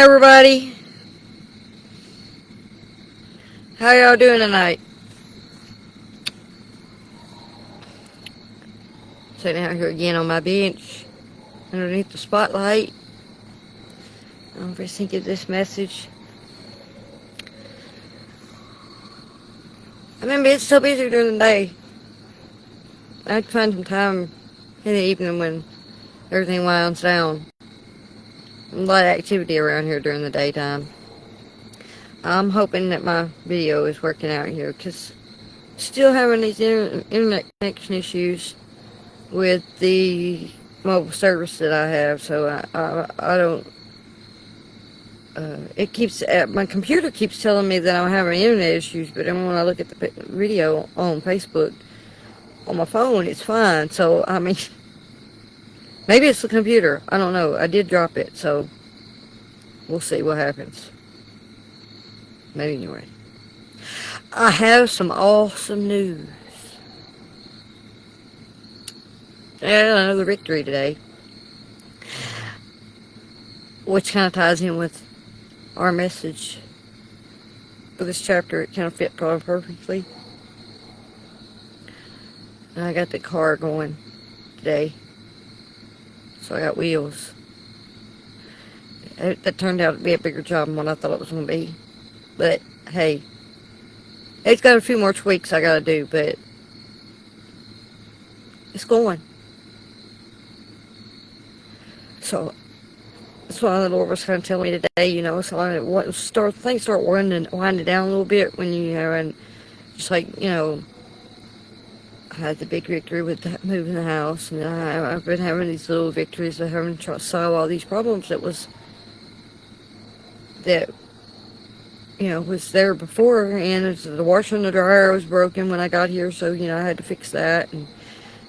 everybody. How y'all doing tonight? Sitting out here again on my bench underneath the spotlight. I'm just thinking of this message. I've been so busy during the day. I have to find some time in the evening when everything winds down. A lot of activity around here during the daytime. I'm hoping that my video is working out here because still having these internet connection issues with the mobile service that I have, so I don't. It keeps my computer keeps telling me that I'm having internet issues, but then when I look at the video on Facebook on my phone, it's fine. So I mean, maybe it's the computer. I don't know. I did drop it, so we'll see what happens. But anyway, I have some awesome news. I had another victory today, which kind of ties in with our message for this chapter. It kind of fit perfectly. And I got the car going today, so I got wheels. That turned out to be a bigger job than what I thought it was going to be. But hey, it's got a few more tweaks I got to do, but it's going. So that's why the Lord was kind of telling me today, you know, so things start winding down a little bit when you know, and just like, you know, I had the big victory with moving the house, and I've been having these little victories of having to solve all these problems that you know, was there before, and the washer and the dryer was broken when I got here, so, you know, I had to fix that, and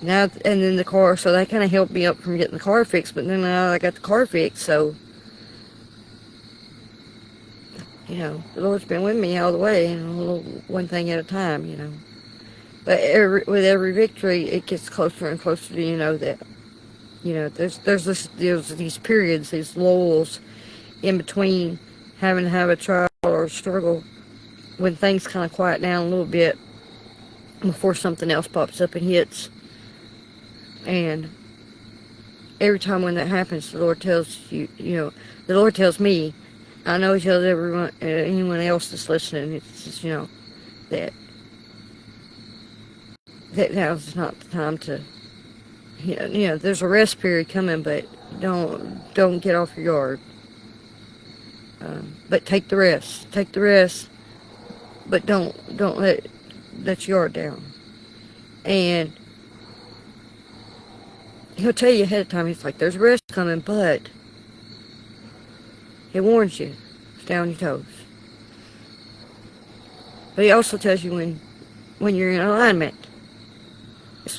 then the car, so that kind of helped me up from getting the car fixed, but then now I got the car fixed, so, you know, the Lord's been with me all the way, and one thing at a time, you know. But with every victory, it gets closer and closer to, you know, that, you know, there's these periods, these lulls in between having to have a trial or a struggle when things kind of quiet down a little bit before something else pops up and hits. And every time when that happens, the Lord tells you, you know, the Lord tells me, I know He tells anyone else that's listening, it's just, you know, that now's not the time to, you know, there's a rest period coming, but don't get off your guard. But take the rest, but don't let your guard down. And He'll tell you ahead of time. He's like, there's rest coming, but He warns you, stay on your toes. But He also tells you when you're in alignment.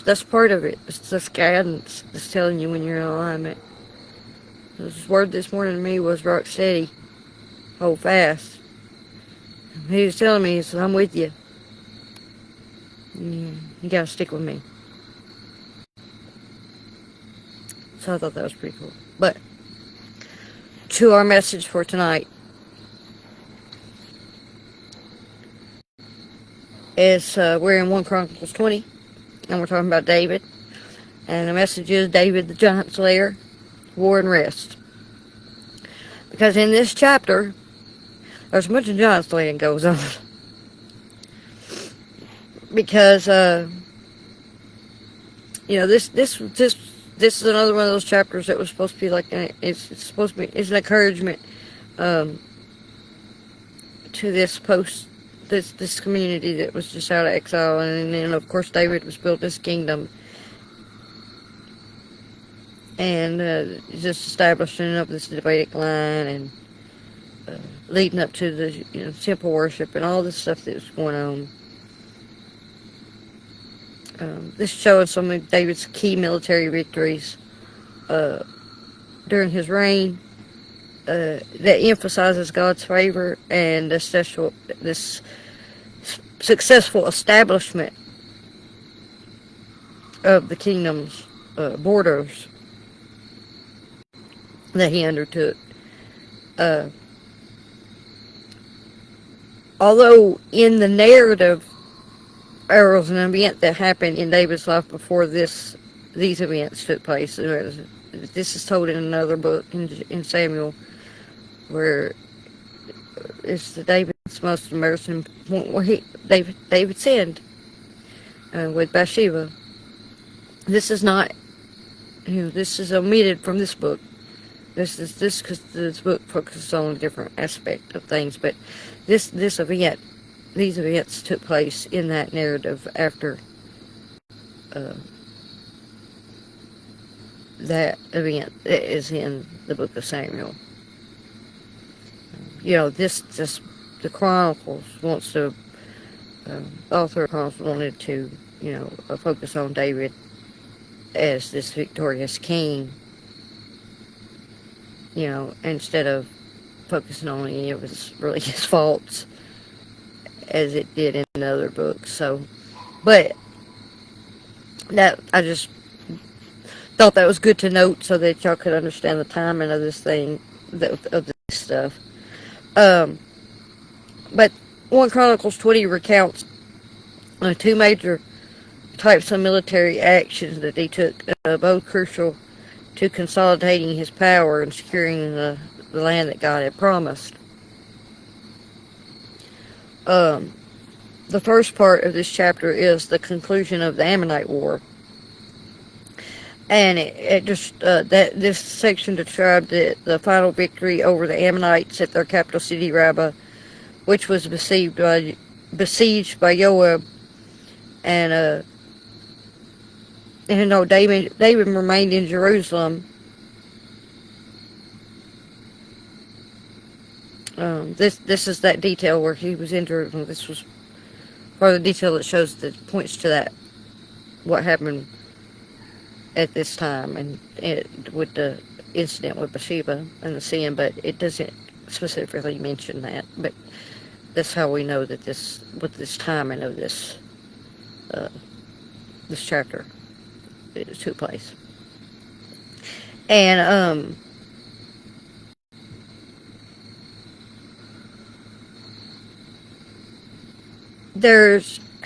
That's part of it. It's this guidance that's telling you when you're in alignment. His word this morning to me was rock steady, hold fast. He was telling me, He said, I'm with you. You gotta stick with me. So I thought that was pretty cool. But to our message for tonight is we're in 1 Chronicles 20, and we're talking about David. And the message is David the giant slayer, war and rest. Because in this chapter, there's a bunch of giant slaying goes on. Because you know, this is another one of those chapters that was supposed to be like, it's supposed to be, it's an encouragement to this community that was just out of exile, and then of course David was built this kingdom, and just establishing up this Davidic line, and leading up to the, you know, temple worship and all this stuff that was going on. This showing some of David's key military victories during his reign that emphasizes God's favor and this successful establishment of the kingdom's borders that he undertook. Uh, Although in the narrative, there was an event that happened in David's life before these events took place. This is told in another book in Samuel, where it's the David's most embarrassing point where David sinned with Bathsheba. This is not, this is omitted from this book. This because this book focuses on a different aspect of things, but this event, these events took place in that narrative after uh, that event that is in the book of Samuel. This the Chronicles wants to. Author of Chronicles wanted to, focus on David as this victorious king, instead of focusing on any of his his faults, as it did in the other books. So, but that I just thought that was good to note so that y'all could understand the timing of this thing, of this stuff. But 1 Chronicles 20 recounts two major types of military actions that he took, both crucial to consolidating his power and securing the land that God had promised. The first part of this chapter is the conclusion of the Ammonite War. And this section described the final victory over the Ammonites at their capital city, Rabbah, which was besieged by Joab, and David remained in Jerusalem. This is that detail where he was in Jerusalem. This was part of the detail that points to that, what happened at this time, and with the incident with Bathsheba and the sin, but it doesn't specifically mention that. But that's how we know that with this timing of this chapter, it took place. And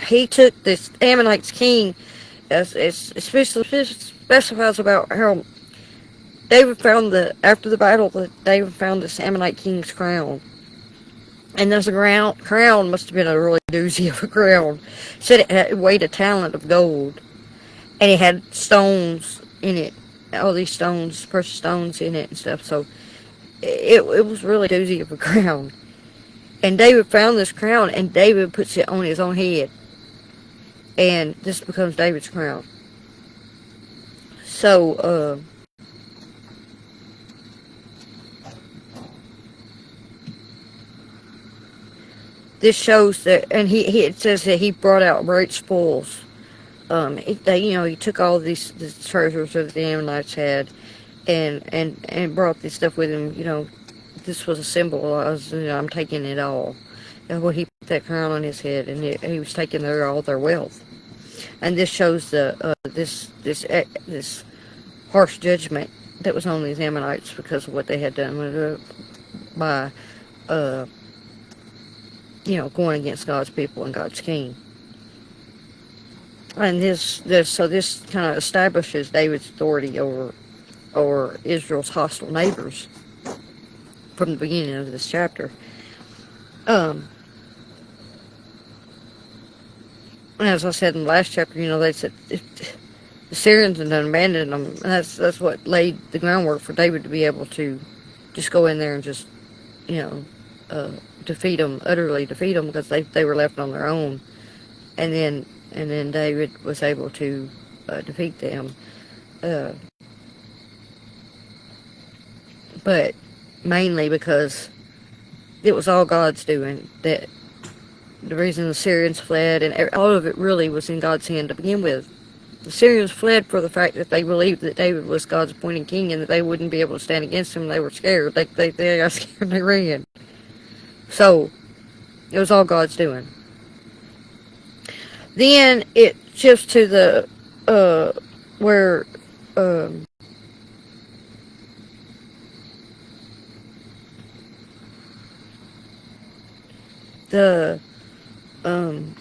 he took this Ammonite's king, especially specifies about how David found after the battle that David found this Ammonite king's crown. And there's a crown must have been a really doozy of a crown. Said it weighed a talent of gold. And it had stones in it. All these stones, precious stones in it and stuff. So it was really doozy of a crown. And David found this crown, and David puts it on his own head. And this becomes David's crown. So, this shows that, and it says that he brought out great spoils. He took all these treasures that the Ammonites had, and brought this stuff with him. This was a symbol. I'm taking it all. And when he put that crown on his head, and he was taking all their wealth, and this shows this harsh judgment that was on these Ammonites because of what they had done by going against God's people and God's king. And this kind of establishes David's authority over Israel's hostile neighbors from the beginning of this chapter. As I said in the last chapter, they said the Syrians had abandoned them, and that's what laid the groundwork for David to be able to just go in there and just utterly defeat them, because they were left on their own, and then David was able to defeat them, but mainly because it was all God's doing. That the reason the Syrians fled, and all of it really was in God's hand to begin with. The Syrians fled for the fact that they believed that David was God's appointed king and that they wouldn't be able to stand against him. They were scared. They got scared and they ran. So it was all God's doing. Then it shifts to the where the um,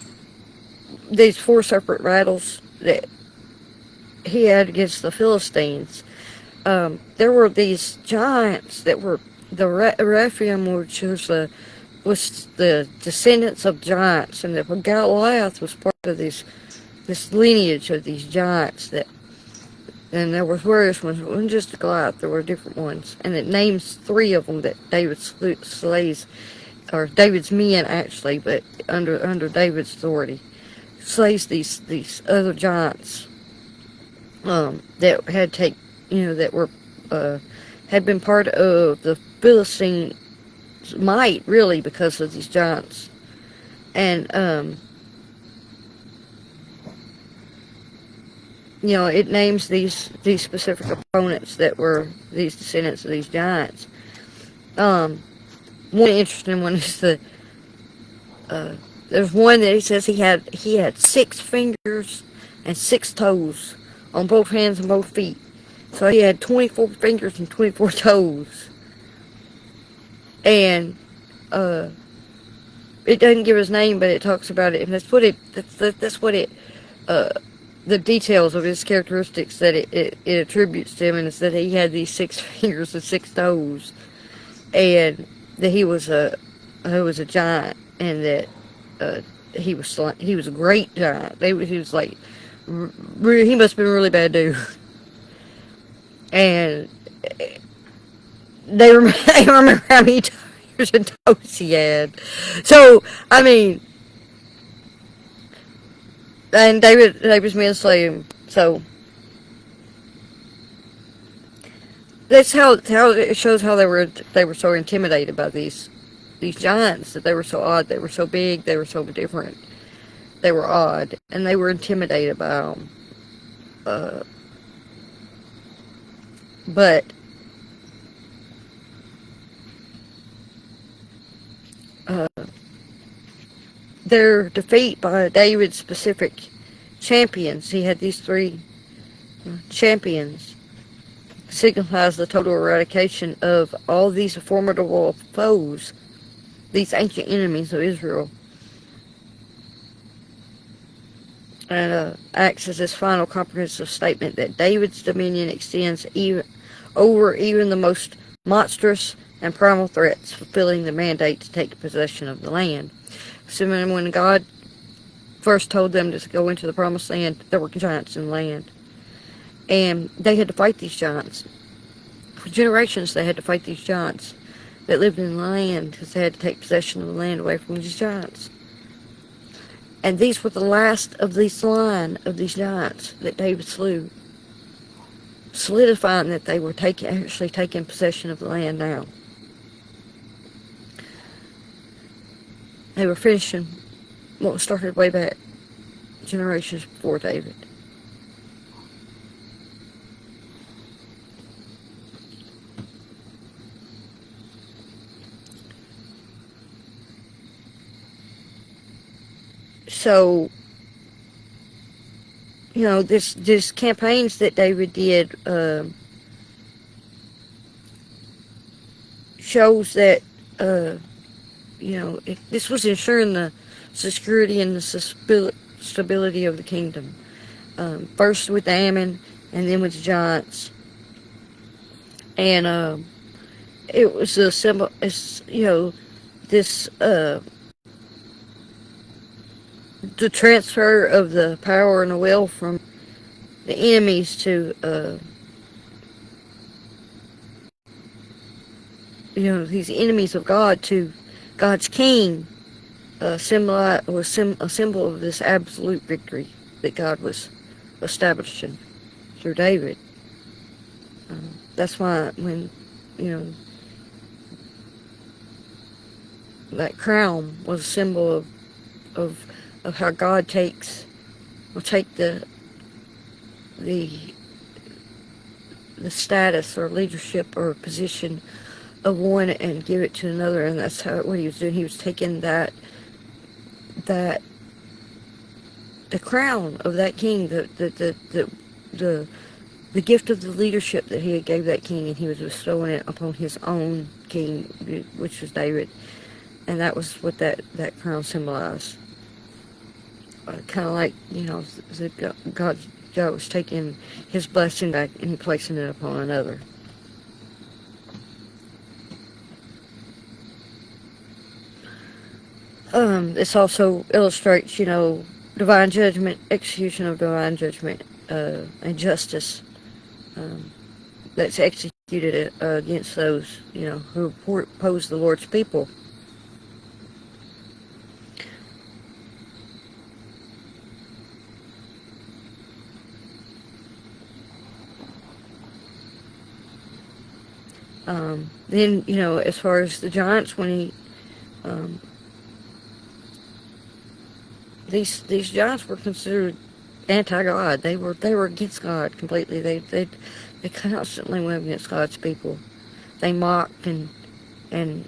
these 4 separate battles that he had against the Philistines. There were these giants that were the Rephaim, which was the descendants of giants, and that Goliath was part of this lineage of these giants. And there was various ones. It wasn't just Goliath; there were different ones, and it names 3 of them that David slays, or David's men actually, but under David's authority, slays these other giants that that were had been part of the Philistine might, really, because of these giants. And it names these specific opponents that were these descendants of these giants. One interesting one is there's one that he says he had 6 fingers and 6 toes on both hands and both feet. So he had 24 fingers and 24 toes. And it doesn't give his name, but it talks about it, and that's what the details of his characteristics that it attributes to him, and it's that he had these 6 fingers and 6 toes, and that he was a giant, and that he was a great giant. He was like, he must have been a really bad dude. And they remember how many fingers and toes he had. So, I mean, and David's men slay him. So that's how it shows how they were so intimidated by these giants, that they were so odd, they were so big, they were so different, they were odd, and they were intimidated by them. But their defeat by David's specific champions, he had these 3 champions, signifies the total eradication of all these formidable foes, these ancient enemies of Israel, and acts as this final comprehensive statement that David's dominion extends over even the most monstrous and primal threats, fulfilling the mandate to take possession of the land. So when God first told them to go into the promised land, there were giants in the land, and they had to fight these giants. For generations they had to fight these giants that lived in the land, because they had to take possession of the land away from these giants. And these were the last of this line of these giants that David slew, solidifying that they were actually taking possession of the land now. They were finishing what was started way back generations before David. So, this campaigns that David did shows that this was ensuring the security and the stability of the kingdom. First with Ammon, and then with the giants. And it was a symbol, this the transfer of the power and the will from the enemies to these enemies of God to God's king, was a symbol of this absolute victory that God was establishing through David. That's why when that crown was a symbol of how God will take the status or leadership or position of one and give it to another, and that's what he was doing. He was taking the crown of that king, the gift of the leadership that he had gave that king, and he was bestowing it upon his own king, which was David. And that was what that crown symbolized. Kind of like, God was taking his blessing back and placing it upon another. This also illustrates, divine judgment, execution of divine judgment, and justice that's executed against those, who oppose the Lord's people. Then, as far as the giants, when these giants were considered anti-God. They were against God completely. They constantly went against God's people. They mocked and and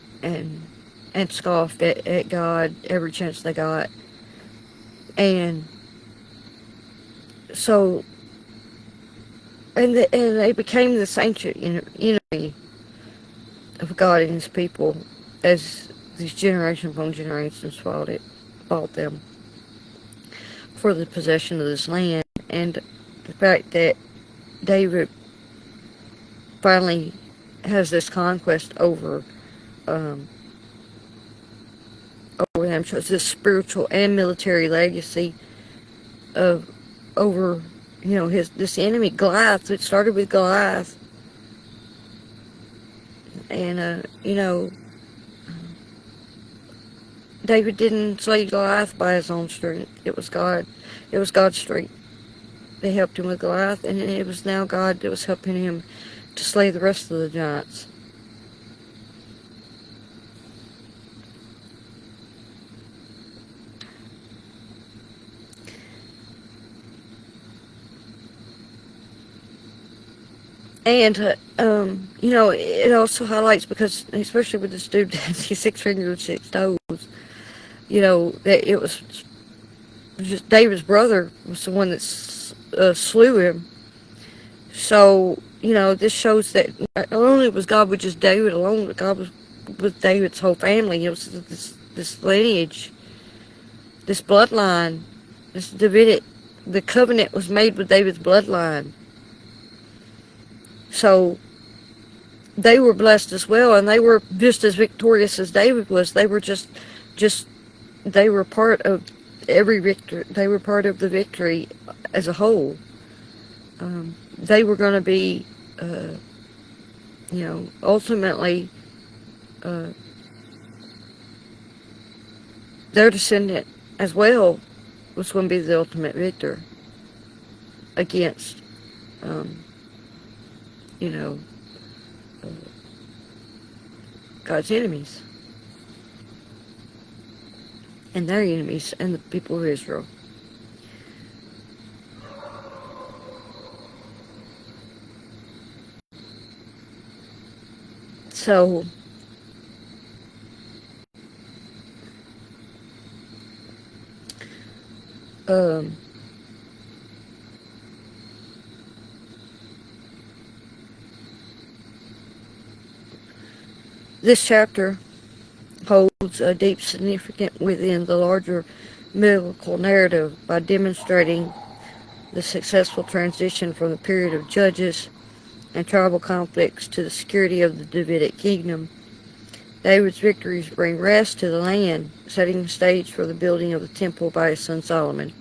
and scoffed at God every chance they got. And so, and they became this ancient enemy of God and his people as these generation upon generations fought them for the possession of this land. And the fact that David finally has this conquest um, over them shows this spiritual and military legacy of over this enemy Goliath. It started with Goliath, and David didn't slay Goliath by his own strength. It was God. It was God's strength that helped him with Goliath, and it was now God that was helping him to slay the rest of the giants. And, it also highlights, because, especially with this dude, he's 6 fingers and 6 toes, that it was just David's brother was the one that slew him. So, this shows that not only was God with just David alone, but God was with David's whole family. It was this lineage, this bloodline, this Davidic, the covenant was made with David's bloodline. So they were blessed as well, and they were just as victorious as David was. They were they were part of every victory. They were part of the victory as a whole. They were going to be, ultimately, their descendant as well was going to be the ultimate victor against, God's enemies and their enemies and the people of Israel. So, this chapter holds a deep significance within the larger biblical narrative by demonstrating the successful transition from the period of judges and tribal conflicts to the security of the Davidic kingdom. David's victories bring rest to the land, setting the stage for the building of the temple by his son Solomon.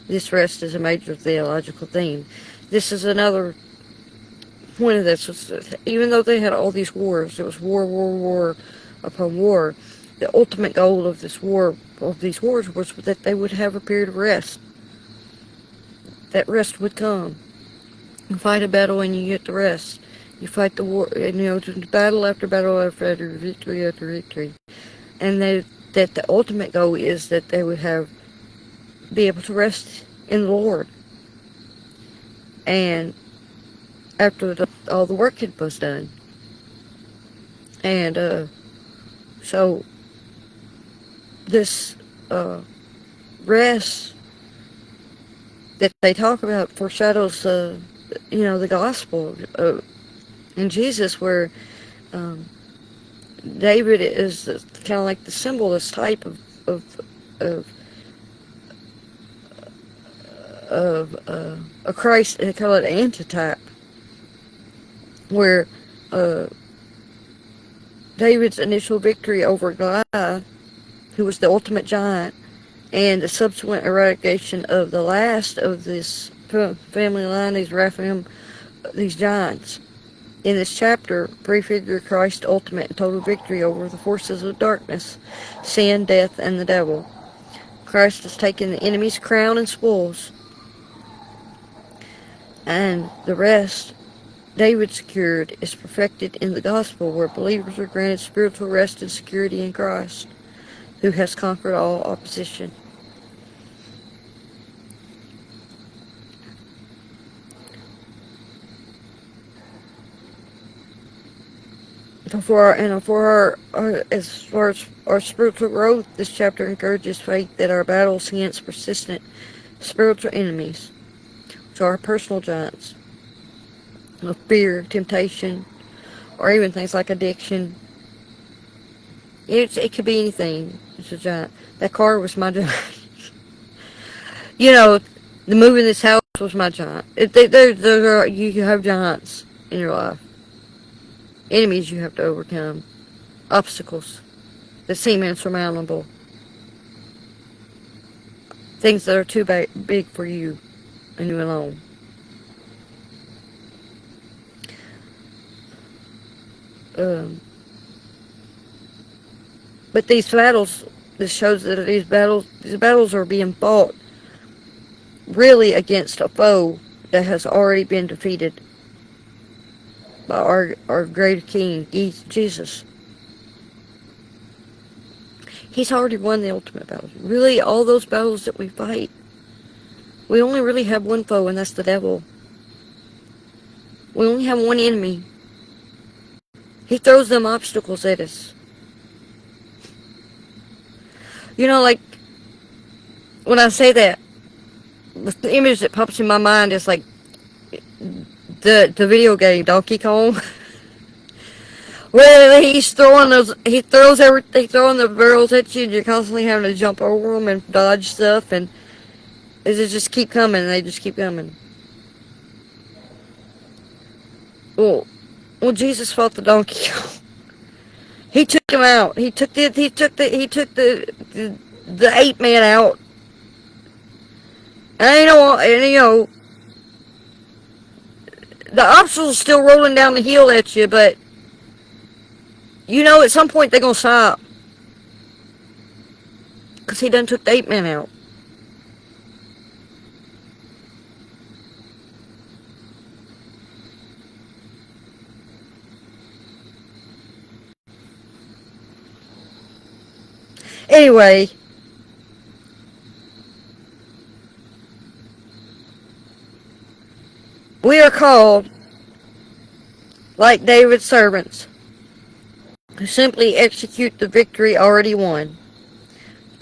This rest is a major theological theme. This is another point of this. Even though they had all these wars, it was war upon war, the ultimate goal of these wars was that they would have a period of rest. That rest would come. You fight a battle and you get the rest. You fight the war, and battle after battle after victory after victory. And that the ultimate goal is that they would be able to rest in the Lord. And after all the work was done. And so this rest that they talk about foreshadows the gospel in Jesus, where David is kind of like the symbol, this type of, of, of a Christ, they call it an antitype, where uh, David's initial victory over Goliath, who was the ultimate giant, and the subsequent eradication of the last of this family line, these Raphaim, these giants. In this chapter, prefigure Christ's ultimate and total victory over the forces of darkness, sin, death, and the devil. Christ has taken the enemy's crown and spoils, and the rest David secured is perfected in the gospel, where believers are granted spiritual rest and security in Christ, who has conquered all opposition. As far as our spiritual growth, this chapter encourages faith that our battles against persistent spiritual enemies, which are our personal giants, of fear, temptation, or even things like addiction. It could be anything. It's a giant. That car was my giant. You know, the moving this house was my giant. You have giants in your life. Enemies you have to overcome. Obstacles that seem insurmountable. Things that are too big for you and you alone. But these battles, this shows that these battles are being fought really against a foe that has already been defeated by our great King, Jesus. He's already won the ultimate battle. Really, all those battles that we fight, we only really have one foe, and that's the devil. We only have one enemy. He throws them obstacles at us. You know, like, when I say that, the image that pops in my mind is like the video game Donkey Kong, where he throwing the barrels at you, and you're constantly having to jump over them and dodge stuff, and they just keep coming, and they just keep coming. Well, Jesus fought the Donkey Kong. He took him out. He took the 8-man out. And you know, the obstacle's still rolling down the hill at you, but you know at some point they're gonna stop. Because he done took the 8-man out. Anyway, we are called, like David's servants, to simply execute the victory already won,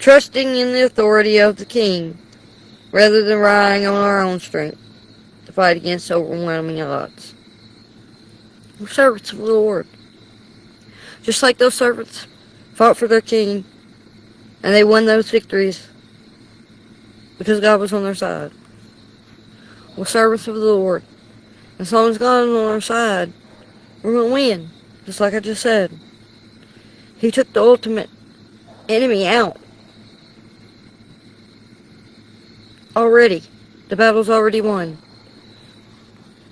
trusting in the authority of the King, rather than relying on our own strength to fight against overwhelming odds. We're servants of the Lord. Just like those servants fought for their King, and they won those victories because God was on their side. We're servants of the Lord. As long as God is on our side, we're going to win. Just like I just said. He took the ultimate enemy out. Already. The battle's already won.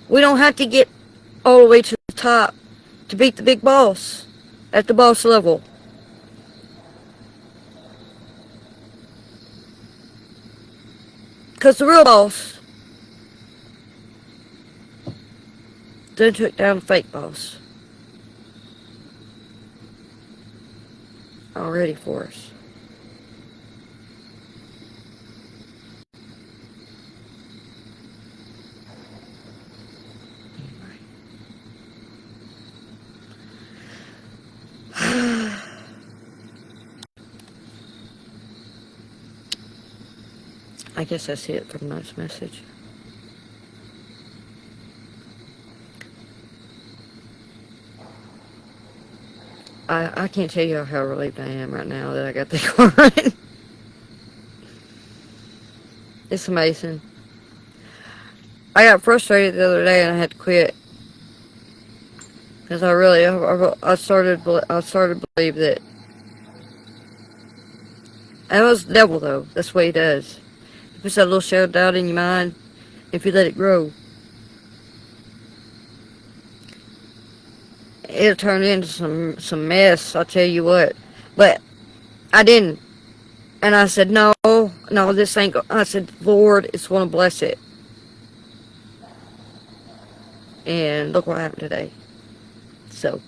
We don't have to get all the way to the top to beat the big boss at the boss level. Because the real boss then took down the fake boss. Already for us. I guess that's it for tonight's message. I can't tell you how relieved I am right now that I got the car running. It's amazing. I got frustrated the other day and I had to quit because I started to believe that that was the devil though. That's what he does. He puts that little shadow of doubt in your mind. If you let it grow, it'll turn into some mess. I'll tell you what. But I didn't, and I said no, no, this ain't. I said, Lord, it's going to bless it, and look what happened today. So.